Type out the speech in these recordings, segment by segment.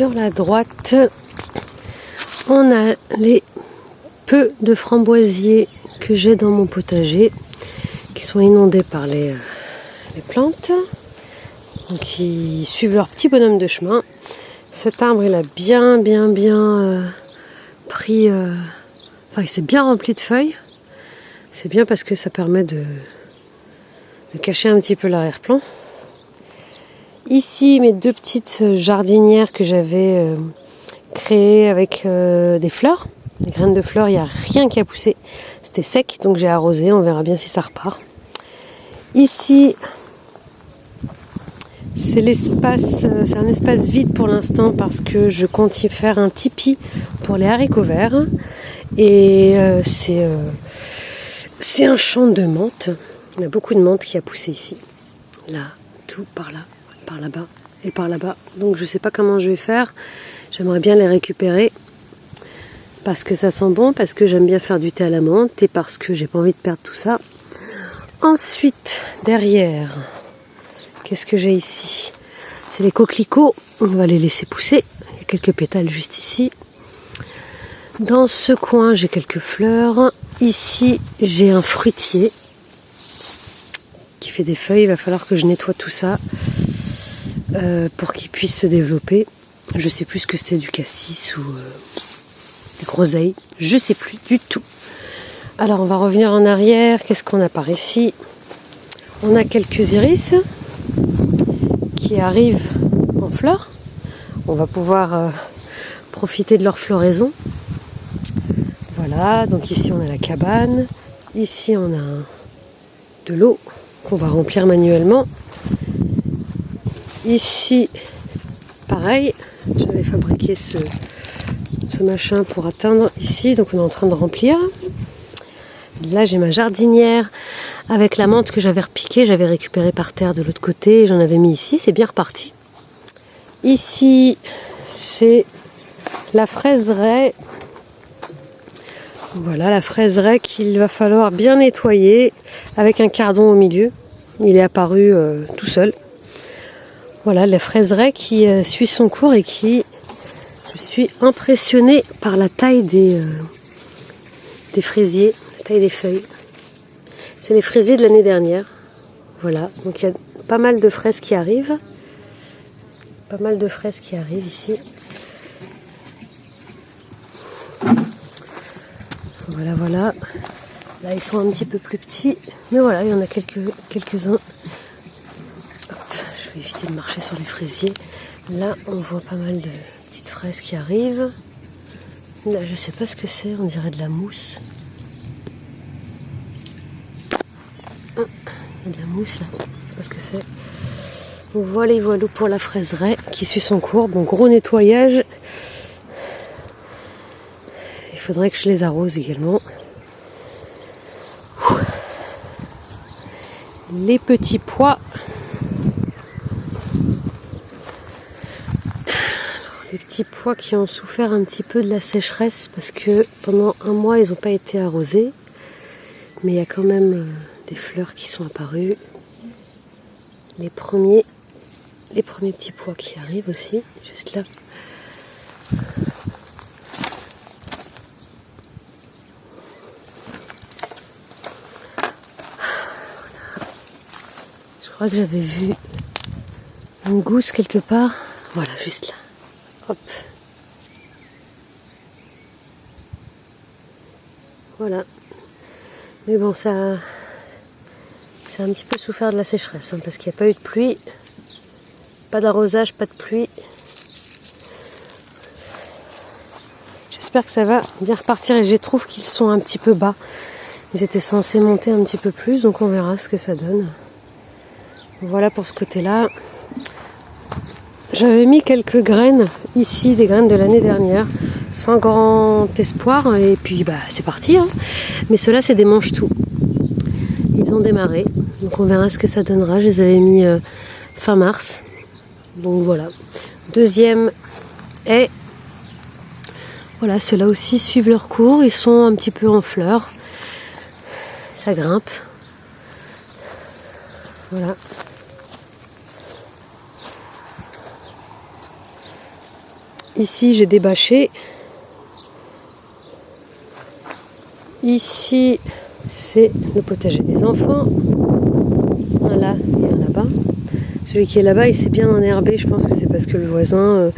sur la droite, on a les peu de framboisiers que j'ai dans mon potager, qui sont inondés par les plantes, donc ils suivent leur petit bonhomme de chemin. Cet arbre, il a bien pris, il s'est bien rempli de feuilles. C'est bien parce que ça permet de cacher un petit peu l'arrière-plan. Ici, mes deux petites jardinières que j'avais créées avec des fleurs, des graines de fleurs, il n'y a rien qui a poussé. C'était sec, donc j'ai arrosé, on verra bien si ça repart. Ici, c'est un espace vide pour l'instant parce que je compte y faire un tipi pour les haricots verts. Et c'est un champ de menthe. Il y a beaucoup de menthe qui a poussé ici. Là, tout par là, par là-bas et par là-bas. Donc je ne sais pas comment je vais faire. J'aimerais bien les récupérer parce que ça sent bon, parce que j'aime bien faire du thé à la menthe et parce que j'ai pas envie de perdre tout ça. Ensuite, derrière, qu'est-ce que j'ai ici? C'est les coquelicots. On va les laisser pousser. Il y a quelques pétales juste ici. Dans ce coin, j'ai quelques fleurs. Ici, j'ai un fruitier qui fait des feuilles. Il va falloir que je nettoie tout ça pour qu'il puisse se développer. Je sais plus ce que c'est, du cassis ou des groseilles. Je sais plus du tout. Alors, on va revenir en arrière. Qu'est-ce qu'on a par ici? On a quelques iris qui arrivent en fleurs. On va pouvoir profiter de leur floraison. Voilà, donc ici on a la cabane. Ici on a de l'eau qu'on va remplir manuellement. Ici, pareil, j'avais fabriqué ce machin pour atteindre ici, donc on est en train de remplir. Là j'ai ma jardinière avec la menthe que j'avais repiquée, j'avais récupéré par terre de l'autre côté, j'en avais mis ici, c'est bien reparti. Ici c'est la fraiseraie. Voilà la fraiseraie qu'il va falloir bien nettoyer avec un cardon au milieu. Il est apparu tout seul. Voilà la fraiseraie qui suit son cours et qui... Je suis impressionnée par la taille des fraisiers, la taille des feuilles. C'est les fraisiers de l'année dernière. Voilà, donc il y a pas mal de fraises qui arrivent. Pas mal de fraises qui arrivent ici. Voilà. Là, ils sont un petit peu plus petits. Mais voilà, il y en a quelques-uns. Je vais éviter de marcher sur les fraisiers. Là, on voit pas mal de petites fraises qui arrivent. Là, je sais pas ce que c'est. On dirait de la mousse. Ah, il y a de la mousse, là. Je sais pas ce que c'est. Voilà, pour la fraiseraie qui suit son cours. Bon, gros nettoyage. Il faudrait que je les arrose également. Les petits pois. Les petits pois qui ont souffert un petit peu de la sécheresse parce que pendant un mois ils n'ont pas été arrosés. Mais il y a quand même des fleurs qui sont apparues. Les premiers petits pois qui arrivent aussi, juste là. Je crois que j'avais vu une gousse quelque part. Voilà, juste là. Hop. Voilà. Mais bon, ça a un petit peu souffert de la sécheresse, parce qu'il n'y a pas eu de pluie. Pas d'arrosage, pas de pluie. J'espère que ça va bien repartir et je trouve qu'ils sont un petit peu bas. Ils étaient censés monter un petit peu plus, donc on verra ce que ça donne. Voilà pour ce côté-là. J'avais mis quelques graines ici, des graines de l'année dernière, sans grand espoir, et puis c'est parti. Mais ceux-là, c'est des mange-tout. Ils ont démarré, donc on verra ce que ça donnera. Je les avais mis fin mars. Donc voilà. Deuxième est... Voilà, ceux-là aussi suivent leur cours. Ils sont un petit peu en fleurs. Ça grimpe. Voilà. Ici j'ai des bâchers. Ici c'est le potager des enfants. Un là et un là-bas. Celui qui est là-bas il s'est bien enherbé. Je pense que c'est parce que le voisin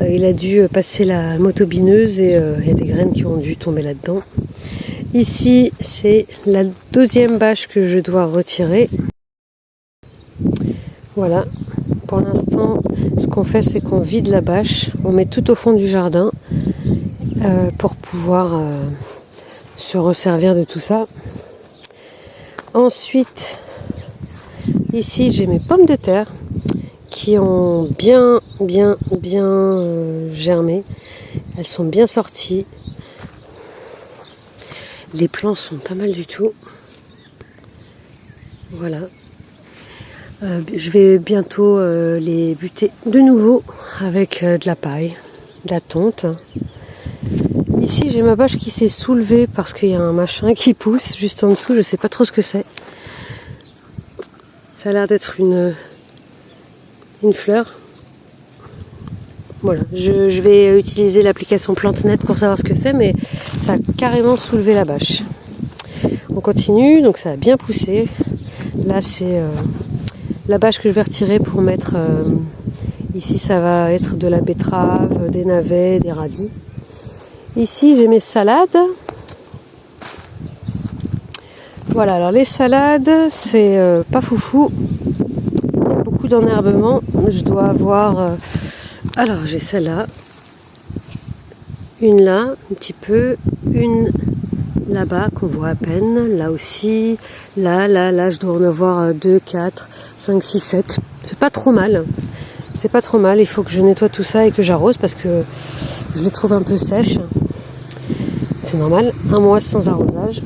il a dû passer la motobineuse et il y a des graines qui ont dû tomber là-dedans. Ici c'est la deuxième bâche que je dois retirer. Voilà. Pour l'instant, ce qu'on fait, c'est qu'on vide la bâche, on met tout au fond du jardin pour pouvoir se resservir de tout ça. Ensuite, ici, j'ai mes pommes de terre qui ont bien germé. Elles sont bien sorties. Les plants sont pas mal du tout. Voilà. Je vais bientôt les buter de nouveau avec de la paille, de la tonte. Ici j'ai ma bâche qui s'est soulevée parce qu'il y a un machin qui pousse juste en dessous, je sais pas trop ce que c'est. Ça a l'air d'être une fleur. Voilà, je vais utiliser l'application PlanteNet pour savoir ce que c'est, mais ça a carrément soulevé la bâche. On continue, donc ça a bien poussé. Là c'est la bâche que je vais retirer pour mettre ici, ça va être de la betterave, des navets, des radis. Ici j'ai mes salades. Voilà, alors les salades c'est pas foufou. Il y a beaucoup d'enherbement. Je dois avoir alors j'ai celle-là, une là un petit peu, une là-bas qu'on voit à peine, là aussi, là, je dois en avoir 2, 4, 5, 6, 7. C'est pas trop mal. C'est pas trop mal. Il faut que je nettoie tout ça et que j'arrose parce que je les trouve un peu sèches. C'est normal. Un mois sans arrosage.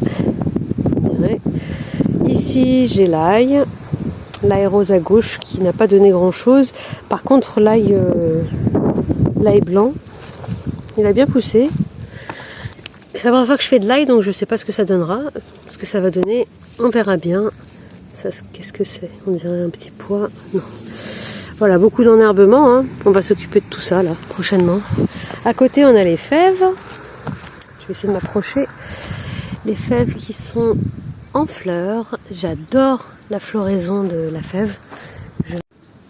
On dirait. Ici, j'ai l'ail. L'ail rose à gauche qui n'a pas donné grand chose. Par contre, l'ail blanc, il a bien poussé. C'est la première fois que je fais de l'ail, donc je sais pas ce que ça donnera, ce que ça va donner, on verra bien. Ça, qu'est-ce que c'est? On dirait un petit pois. Non. Voilà, beaucoup d'enherbement, hein. On va s'occuper de tout ça là, prochainement. À côté, on a les fèves. Je vais essayer de m'approcher. Les fèves qui sont en fleurs. J'adore la floraison de la fève.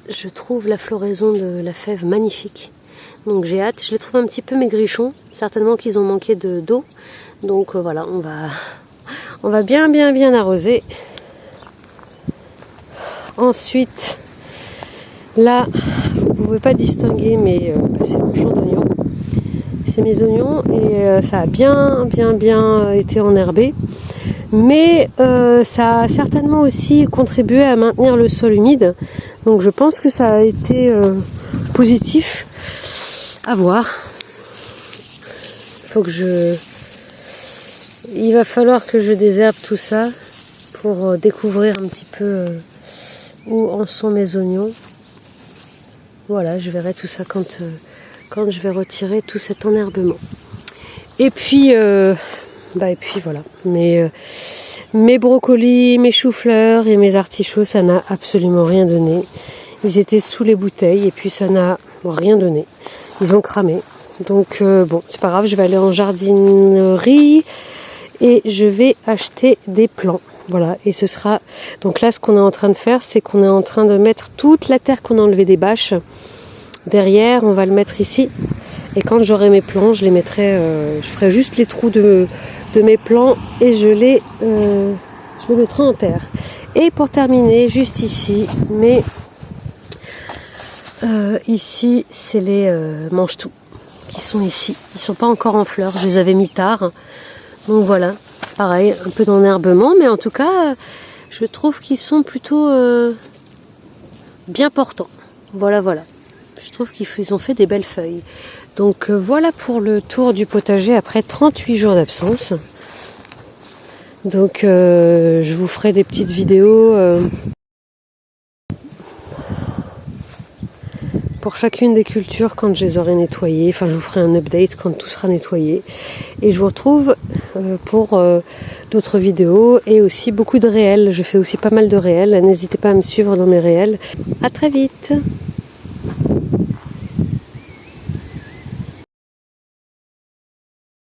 Je trouve la floraison de la fève magnifique. Donc j'ai hâte, je les trouve un petit peu maigrichons, certainement qu'ils ont manqué d'eau. Donc voilà, on va bien arroser. Ensuite, là, vous ne pouvez pas distinguer, mais c'est mon champ d'oignons. C'est mes oignons et ça a bien été enherbé. Mais ça a certainement aussi contribué à maintenir le sol humide. Donc je pense que ça a été positif. À voir. Il va falloir que je désherbe tout ça pour découvrir un petit peu où en sont mes oignons. Voilà, je verrai tout ça quand je vais retirer tout cet enherbement. Et puis voilà. Mes brocolis, mes choux-fleurs et mes artichauts, ça n'a absolument rien donné. Ils étaient sous les bouteilles et puis ça n'a rien donné. Ils ont cramé. Donc bon, c'est pas grave, je vais aller en jardinerie et je vais acheter des plants. Voilà, et ce sera... Donc là, ce qu'on est en train de faire, c'est qu'on est en train de mettre toute la terre qu'on a enlevée des bâches. Derrière, on va le mettre ici. Et quand j'aurai mes plants, je les mettrai... je ferai juste les trous de mes plants et je les mettrai en terre. Et pour terminer, juste ici, ici, c'est les mange-tout qui sont ici. Ils sont pas encore en fleurs, je les avais mis tard. Donc voilà, pareil, un peu d'enherbement, mais en tout cas, je trouve qu'ils sont plutôt bien portants. Voilà. Je trouve qu'ils ont fait des belles feuilles. Donc voilà pour le tour du potager après 38 jours d'absence. Donc je vous ferai des petites vidéos pour chacune des cultures quand je les aurai nettoyées. Enfin, je vous ferai un update quand tout sera nettoyé. Et je vous retrouve pour d'autres vidéos et aussi beaucoup de réels. Je fais aussi pas mal de réels. N'hésitez pas à me suivre dans mes réels. À très vite!